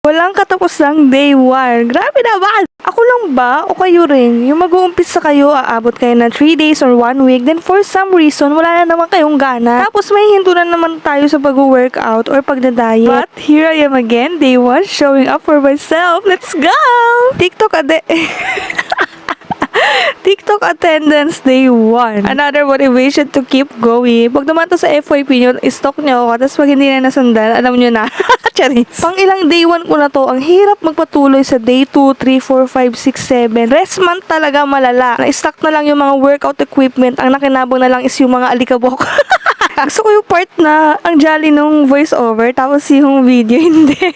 Walang katapusang day 1. Grabe naman! Ako lang ba o kayo rin? Yung mag-uumpisa kayo, aabot kayo ng 3 days or 1 week, then for some reason, wala na naman kayong gana. Tapos may hinto na naman tayo sa pag-workout or pagdadiet. But here I am again, day 1, showing up for myself. Let's go! TikTok TikTok attendance day 1. Another motivation to keep going. Pag naman to sa FYP nyo, stalk nyo ako. Tapos pag hindi na nasundan, alam nyo na. Charis. Pang ilang day 1 ko na to, ang hirap magpatuloy sa day 2, 3, 4, 5, 6, 7. Rest month talaga malala. Na-stock na lang yung mga workout equipment. Ang nakinabang na lang is yung mga alikabok. Gusto ko yung part na ang jolly nung voice over, tapos yung video hindi.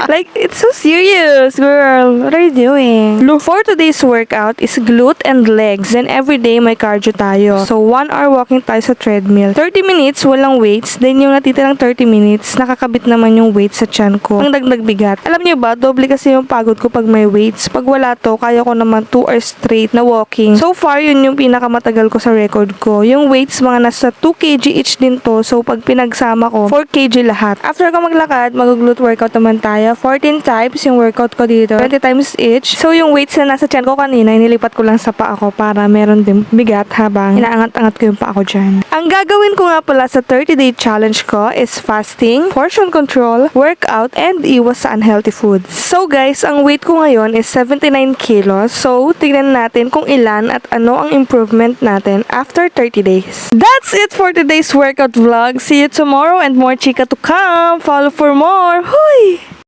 Like, it's so serious, girl. What are you doing? For today's workout is glute and legs. Then every day may cardio tayo. So 1 hour walking tayo sa treadmill. 30 minutes, walang weights. Then yung natitirang 30 minutes, nakakabit naman yung weights sa tiyan ko. Ang dagdag bigat. Alam niyo ba, doble kasi yung pagod ko pag may weights. Pag wala to, kaya ko naman 2 hours straight na walking. So far, yun yung pinakamatagal ko sa record ko. Yung weights, mga nasa 2 kg each din to. So pag pinagsama ko, 4 kg lahat. After ko maglakad, mag-glute workout naman tayo. 14 times yung workout ko dito. 20 times each. So yung weights na nasa tiyan ko kanina, inilipat ko lang sa paa ko para meron din bigat habang inaangat-angat ko yung paa ko dyan. Ang gagawin ko nga pala sa 30-day challenge ko is fasting, portion control, workout, and iwas sa unhealthy foods. So guys, ang weight ko ngayon is 79 kilos. So tignan natin kung ilan at ano ang improvement natin after 30 days. That's it for today's workout vlog. See you tomorrow and more chika to come. Follow for more. Huy!